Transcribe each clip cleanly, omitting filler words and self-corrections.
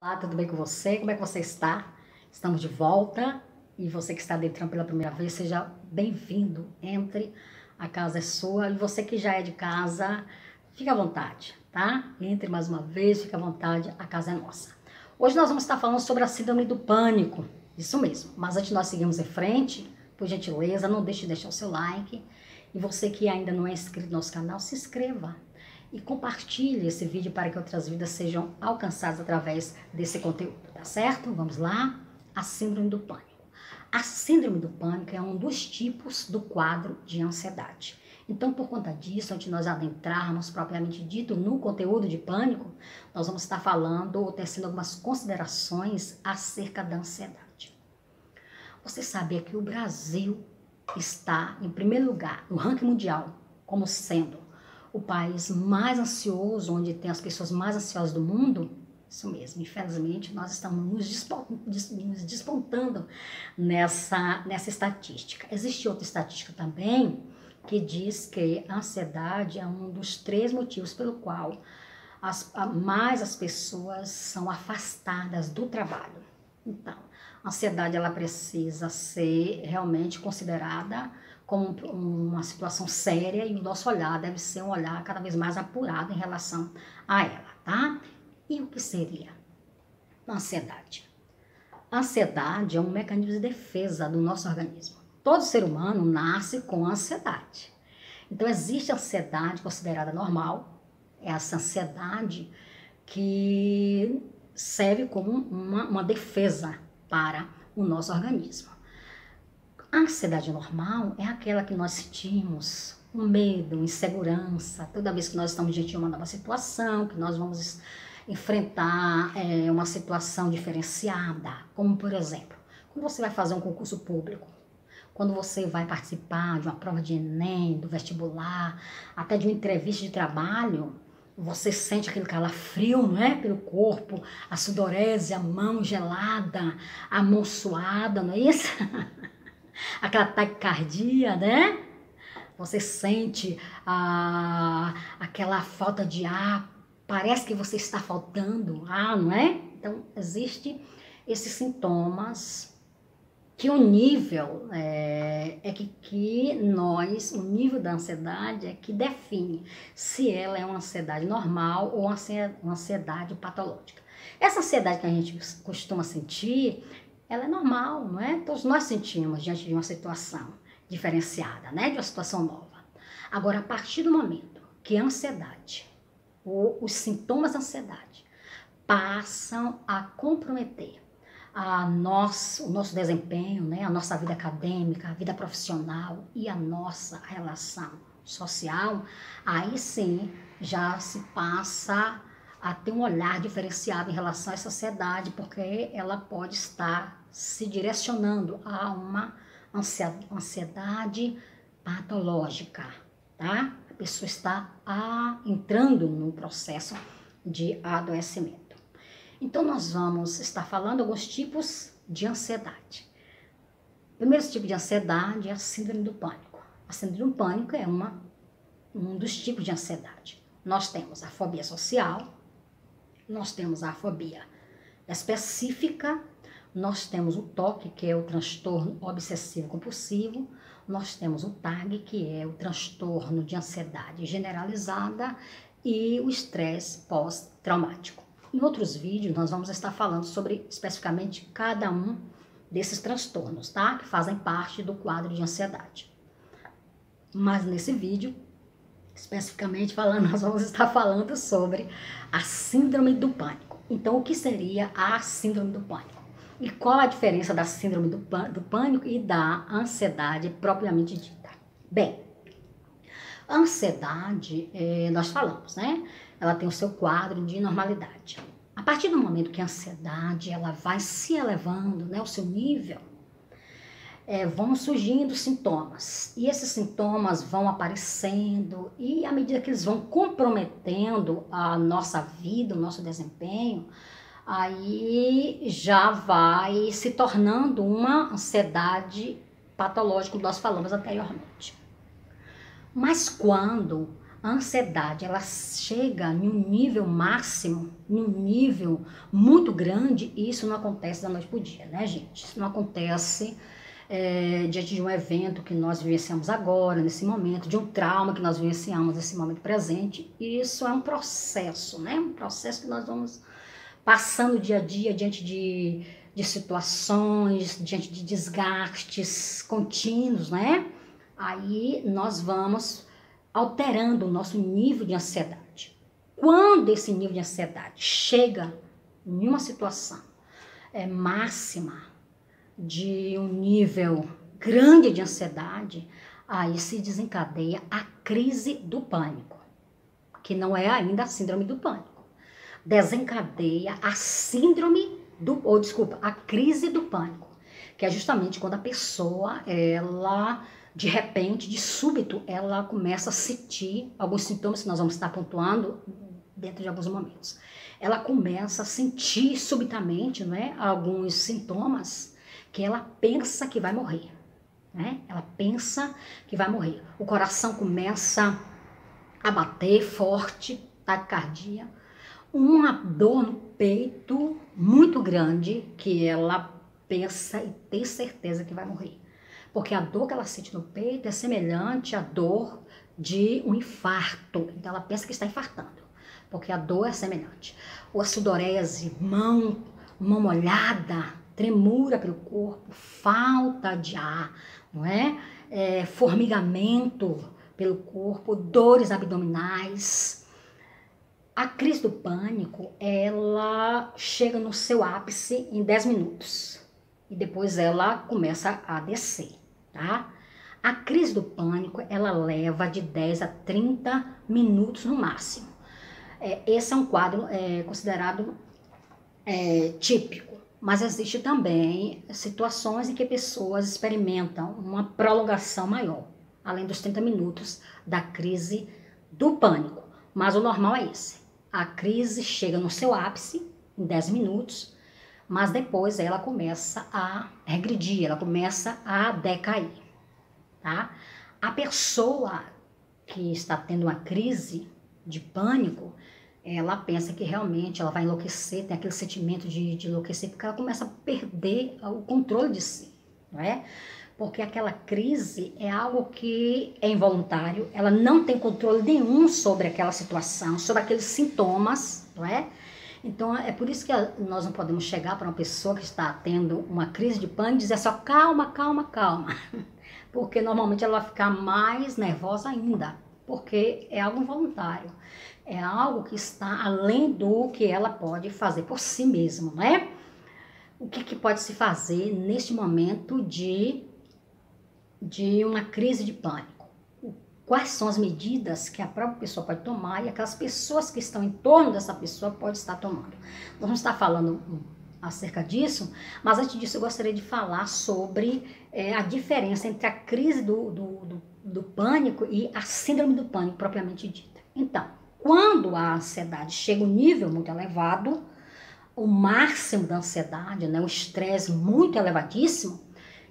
Olá, tudo bem com você? Como é que você está? Estamos de volta e você que está adentrando pela primeira vez, seja bem-vindo. Entre, a casa é sua e você que já é de casa, fique à vontade, tá? Entre mais uma vez, fique à vontade, a casa é nossa. Hoje nós vamos estar falando sobre a síndrome do pânico, isso mesmo. Mas antes de nós seguirmos em frente, por gentileza, não deixe de deixar o seu like. E você que ainda não é inscrito no nosso canal, se inscreva. E compartilhe esse vídeo para que outras vidas sejam alcançadas através desse conteúdo, tá certo? Vamos lá? A síndrome do pânico. A síndrome do pânico é um dos tipos do quadro de ansiedade. Então, por conta disso, antes de nós adentrarmos propriamente dito no conteúdo de pânico, nós vamos estar falando ou tecendo algumas considerações acerca da ansiedade. Você sabia que o Brasil está em primeiro lugar no ranking mundial como sendo o país mais ansioso, onde tem as pessoas mais ansiosas do mundo? Isso mesmo, infelizmente nós estamos nos despontando nessa estatística. Existe outra estatística também que diz que a ansiedade é um dos 3 motivos pelo qual mais as pessoas são afastadas do trabalho. Então, a ansiedade ela precisa ser realmente considerada como uma situação séria e o nosso olhar deve ser um olhar cada vez mais apurado em relação a ela, tá? E o que seria a ansiedade? A ansiedade é um mecanismo de defesa do nosso organismo. Todo ser humano nasce com ansiedade. Então, existe a ansiedade considerada normal, é essa ansiedade que serve como uma defesa para o nosso organismo. A ansiedade normal é aquela que nós sentimos um medo, insegurança, toda vez que nós estamos diante de uma nova situação, que nós vamos enfrentar uma situação diferenciada, como por exemplo, quando você vai fazer um concurso público, quando você vai participar de uma prova de Enem, do vestibular, até de uma entrevista de trabalho, você sente aquele calafrio, não é? Pelo corpo, a sudorese, a mão gelada, a mão suada, não é isso? Aquela taquicardia, né? Você sente aquela falta de ar, parece que você está faltando ar, não é? Então, existem esses sintomas que o nível o nível da ansiedade é que define se ela é uma ansiedade normal ou uma ansiedade patológica. Essa ansiedade que a gente costuma sentir, ela é normal, não é? Todos nós sentimos diante de uma situação diferenciada, né? De uma situação nova. Agora, a partir do momento que a ansiedade ou os sintomas da ansiedade passam a comprometer o nosso desempenho, né? A nossa vida acadêmica, a vida profissional e a nossa relação social, aí sim já se passa a ter um olhar diferenciado em relação a essa ansiedade, porque ela pode estar se direcionando a uma ansiedade patológica, tá? A pessoa está entrando num processo de adoecimento. Então, nós vamos estar falando alguns tipos de ansiedade. O primeiro tipo de ansiedade é a síndrome do pânico. A síndrome do pânico é um dos tipos de ansiedade. Nós temos a fobia social, nós temos a fobia específica, nós temos o TOC, que é o transtorno obsessivo compulsivo, nós temos o TAG, que é o transtorno de ansiedade generalizada, e o estresse pós-traumático. Em outros vídeos, nós vamos estar falando sobre especificamente cada um desses transtornos, tá? Que fazem parte do quadro de ansiedade. Mas nesse vídeo, especificamente falando, nós vamos estar falando sobre a síndrome do pânico. Então, o que seria a síndrome do pânico? E qual a diferença da síndrome do pânico e da ansiedade propriamente dita? Bem, a ansiedade, nós falamos, né? Ela tem o seu quadro de normalidade. A partir do momento que a ansiedade ela vai se elevando, né, o seu nível, vão surgindo sintomas. E esses sintomas vão aparecendo e à medida que eles vão comprometendo a nossa vida, o nosso desempenho, aí já vai se tornando uma ansiedade patológica, como nós falamos anteriormente. Mas quando A ansiedade, ela chega em um nível máximo, em um nível muito grande, e isso não acontece da noite pro dia, né, gente? Isso não acontece diante de um evento que nós vivenciamos agora, nesse momento, de um trauma que nós vivenciamos nesse momento presente. Isso é um processo, né? Um processo que nós vamos passando dia a dia diante de situações, diante de desgastes contínuos, né? Aí nós vamos alterando o nosso nível de ansiedade. Quando esse nível de ansiedade chega em uma situação máxima, de um nível grande de ansiedade, aí se desencadeia a crise do pânico, que não é ainda a síndrome do pânico. Desencadeia a a crise do pânico, que é justamente quando a pessoa, ela, de repente, de súbito, ela começa a sentir alguns sintomas que nós vamos estar pontuando dentro de alguns momentos. Ela começa a sentir subitamente, né, alguns sintomas que ela pensa que vai morrer, né? Ela pensa que vai morrer. O coração começa a bater forte, taquicardia, uma dor no peito muito grande que ela pensa e tem certeza que vai morrer. Porque a dor que ela sente no peito é semelhante à dor de um infarto. Então ela pensa que está infartando, porque a dor é semelhante. Ou a sudorese, mão molhada, tremura pelo corpo, falta de ar, não é? Formigamento pelo corpo, dores abdominais. A crise do pânico, ela chega no seu ápice em 10 minutos e depois ela começa a descer, tá? A crise do pânico, ela leva de 10 a 30 minutos no máximo. Esse é um quadro considerado típico, mas existe também situações em que pessoas experimentam uma prolongação maior, além dos 30 minutos da crise do pânico. Mas o normal é esse. A crise chega no seu ápice em 10 minutos, mas depois ela começa a regredir, ela começa a decair, tá? A pessoa que está tendo uma crise de pânico, ela pensa que realmente ela vai enlouquecer, tem aquele sentimento de enlouquecer, porque ela começa a perder o controle de si, não é? Porque aquela crise é algo que é involuntário, ela não tem controle nenhum sobre aquela situação, sobre aqueles sintomas, não é? Então, é por isso que nós não podemos chegar para uma pessoa que está tendo uma crise de pânico e dizer só calma, calma, calma. Porque normalmente ela vai ficar mais nervosa ainda, porque é algo involuntário. É algo que está além do que ela pode fazer por si mesma, né? O que pode se fazer neste momento de uma crise de pânico? Quais são as medidas que a própria pessoa pode tomar e aquelas pessoas que estão em torno dessa pessoa podem estar tomando? Nós vamos estar falando acerca disso, mas antes disso eu gostaria de falar sobre a diferença entre a crise do pânico e a síndrome do pânico propriamente dita. Então, quando a ansiedade chega a um nível muito elevado, o máximo da ansiedade, né, o estresse muito elevadíssimo,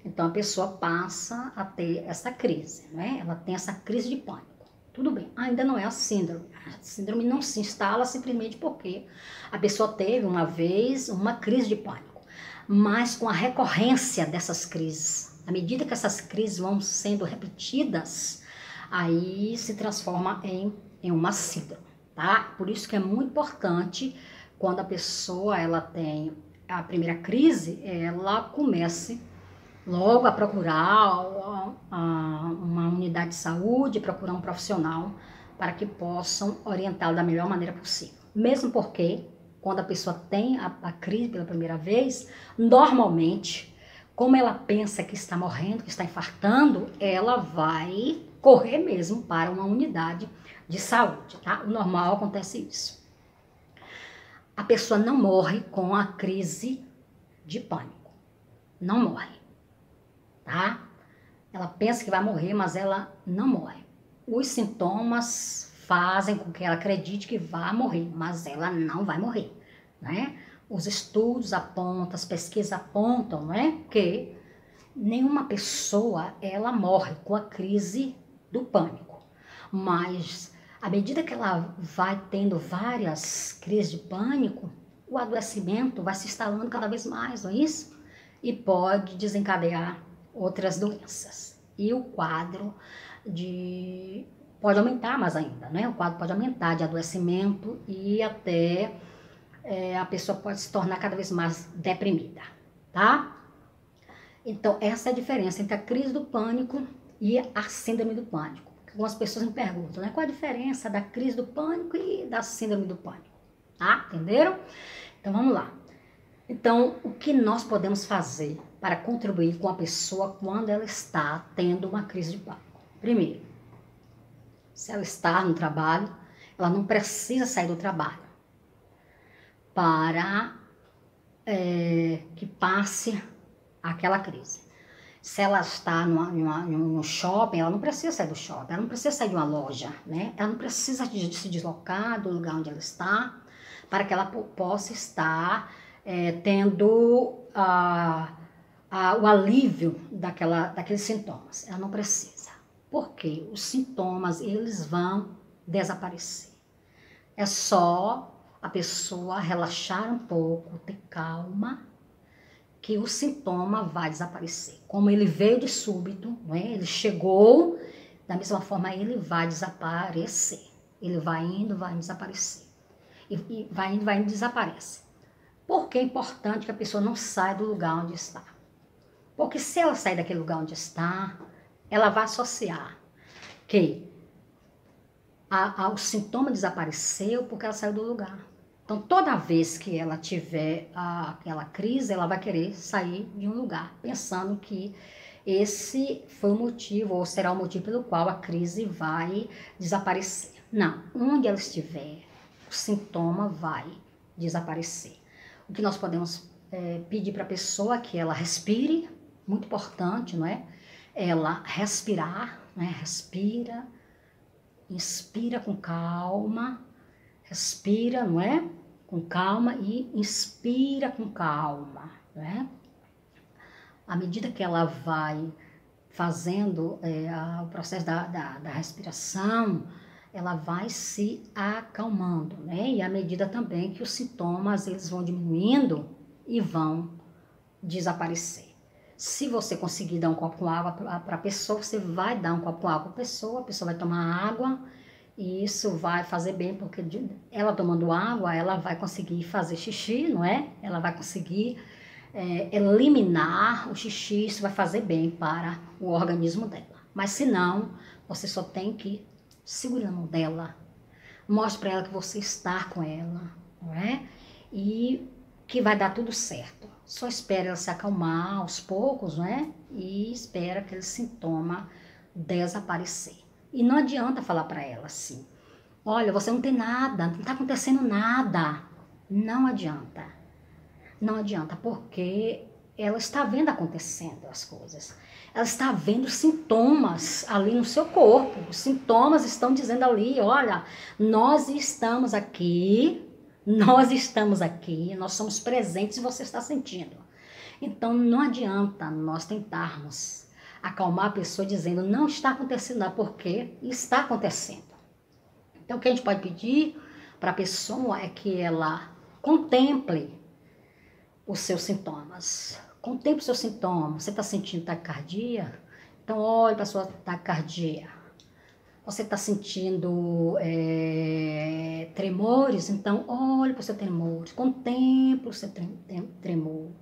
então a pessoa passa a ter essa crise, né? Ela tem essa crise de pânico. Tudo bem, ainda não é a síndrome. A síndrome não se instala simplesmente porque a pessoa teve uma vez uma crise de pânico. Mas com a recorrência dessas crises, à medida que essas crises vão sendo repetidas, aí se transforma em uma síndrome, tá? Por isso que é muito importante, quando a pessoa ela tem a primeira crise, ela comece logo a procurar uma unidade de saúde, procurar um profissional para que possam orientá-lo da melhor maneira possível. Mesmo porque, quando a pessoa tem a crise pela primeira vez, normalmente, como ela pensa que está morrendo, que está infartando, ela vai correr mesmo para uma unidade de saúde, tá? O normal acontece isso. A pessoa não morre com a crise de pânico. Não morre. Tá? Ela pensa que vai morrer, mas ela não morre. Os sintomas fazem com que ela acredite que vai morrer, mas ela não vai morrer, né? Os estudos apontam, as pesquisas apontam, né, que nenhuma pessoa ela morre com a crise do pânico, mas À medida que ela vai tendo várias crises de pânico, o adoecimento vai se instalando cada vez mais, não é isso? E pode desencadear outras doenças. E o quadro pode aumentar mais ainda, né? O quadro pode aumentar de adoecimento e até a pessoa pode se tornar cada vez mais deprimida, tá? Então, essa é a diferença entre a crise do pânico e a síndrome do pânico. Algumas pessoas me perguntam, né? Qual a diferença da crise do pânico e da síndrome do pânico? Tá? Entenderam? Então, vamos lá. Então, o que nós podemos fazer para contribuir com a pessoa quando ela está tendo uma crise de pânico? Primeiro, se ela está no trabalho, ela não precisa sair do trabalho para que passe aquela crise. Se ela está no shopping, ela não precisa sair do shopping, ela não precisa sair de uma loja, né? Ela não precisa se deslocar do lugar onde ela está para que ela possa estar tendo o alívio daqueles sintomas. Ela não precisa. Porque os sintomas, eles vão desaparecer. É só a pessoa relaxar um pouco, ter calma, que o sintoma vai desaparecer. Como ele veio de súbito, né? Ele chegou, da mesma forma ele vai desaparecer. Ele vai indo, vai desaparecer. E vai indo, desaparece. Por que é importante que a pessoa não saia do lugar onde está? Porque se ela sair daquele lugar onde está, ela vai associar que o sintoma desapareceu porque ela saiu do lugar. Então, toda vez que ela tiver aquela crise, ela vai querer sair de um lugar, pensando que esse foi o motivo, ou será o motivo pelo qual a crise vai desaparecer. Não, onde ela estiver, o sintoma vai desaparecer. O que nós podemos pedir para a pessoa é que ela respire, muito importante, não é? Ela respirar, né? Respira, inspira com calma, respira, não é? Com calma e inspira com calma, né? À medida que ela vai fazendo o processo da respiração, ela vai se acalmando, né? E à medida também que os sintomas, eles vão diminuindo e vão desaparecer. Se você conseguir dar um copo com água para a pessoa, você vai dar um copo com água para a pessoa vai tomar água, e isso vai fazer bem, porque ela tomando água, ela vai conseguir fazer xixi, não é? Ela vai conseguir eliminar o xixi, isso vai fazer bem para o organismo dela. Mas se não, você só tem que segurar a mão dela, mostre para ela que você está com ela, não é? E que vai dar tudo certo. Só espera ela se acalmar aos poucos, não é? E espera aquele sintoma desaparecer. E não adianta falar para ela assim, olha, você não tem nada, não está acontecendo nada. Não adianta. Não adianta, porque ela está vendo acontecendo as coisas. Ela está vendo sintomas ali no seu corpo. Os sintomas estão dizendo ali, olha, nós estamos aqui, nós somos presentes e você está sentindo. Então, não adianta nós tentarmos acalmar a pessoa dizendo, não está acontecendo nada, porque está acontecendo. Então, o que a gente pode pedir para a pessoa é que ela contemple os seus sintomas. Contemple os seus sintomas. Você está sentindo taquicardia? Então, olhe para a sua taquicardia. Você está sentindo tremores? Então, olhe para o seu tremor. Contemple o seu tremor.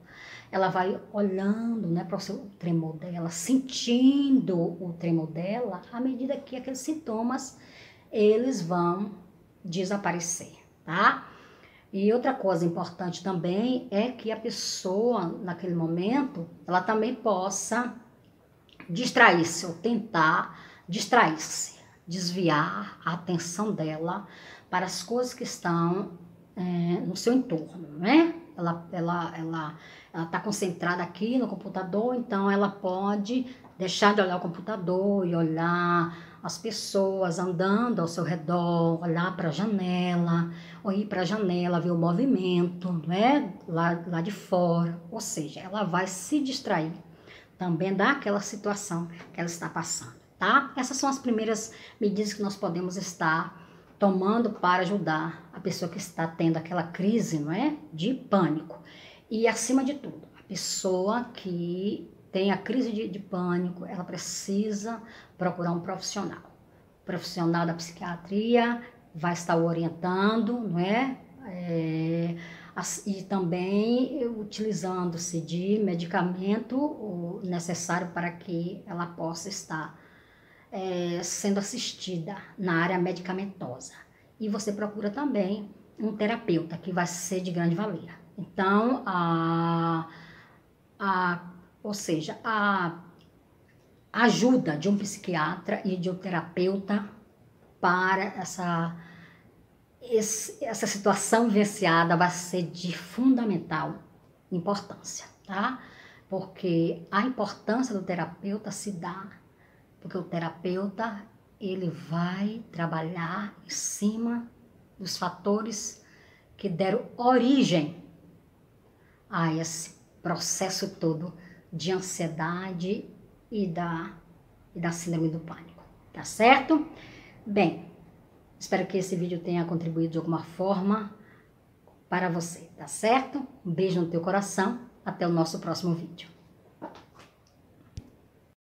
Ela vai olhando, né, para o seu tremor dela, sentindo o tremor dela, à medida que aqueles sintomas, eles vão desaparecer, tá? E outra coisa importante também é que a pessoa, naquele momento, ela também possa distrair-se, ou tentar distrair-se, desviar a atenção dela para as coisas que estão no seu entorno, né? Ela está concentrada aqui no computador, então ela pode deixar de olhar o computador e olhar as pessoas andando ao seu redor, olhar para a janela, ou ir para a janela, ver o movimento, né? lá de fora. Ou seja, ela vai se distrair também daquela situação que ela está passando, tá? Essas são as primeiras medidas que nós podemos estar tomando para ajudar a pessoa que está tendo aquela crise, não é? De pânico. E acima de tudo, a pessoa que tem a crise de pânico, ela precisa procurar um profissional. O profissional da psiquiatria vai estar orientando, não é? E também utilizando-se de medicamento necessário para que ela possa estar sendo assistida na área medicamentosa. E você procura também um terapeuta, que vai ser de grande valia. Então, ou seja, a ajuda de um psiquiatra e de um terapeuta para essa situação vivenciada vai ser de fundamental importância, tá? Porque a importância do terapeuta se dá porque o terapeuta, ele vai trabalhar em cima dos fatores que deram origem a esse processo todo de ansiedade e da síndrome do pânico, tá certo? Bem, espero que esse vídeo tenha contribuído de alguma forma para você, tá certo? Um beijo no teu coração, até o nosso próximo vídeo.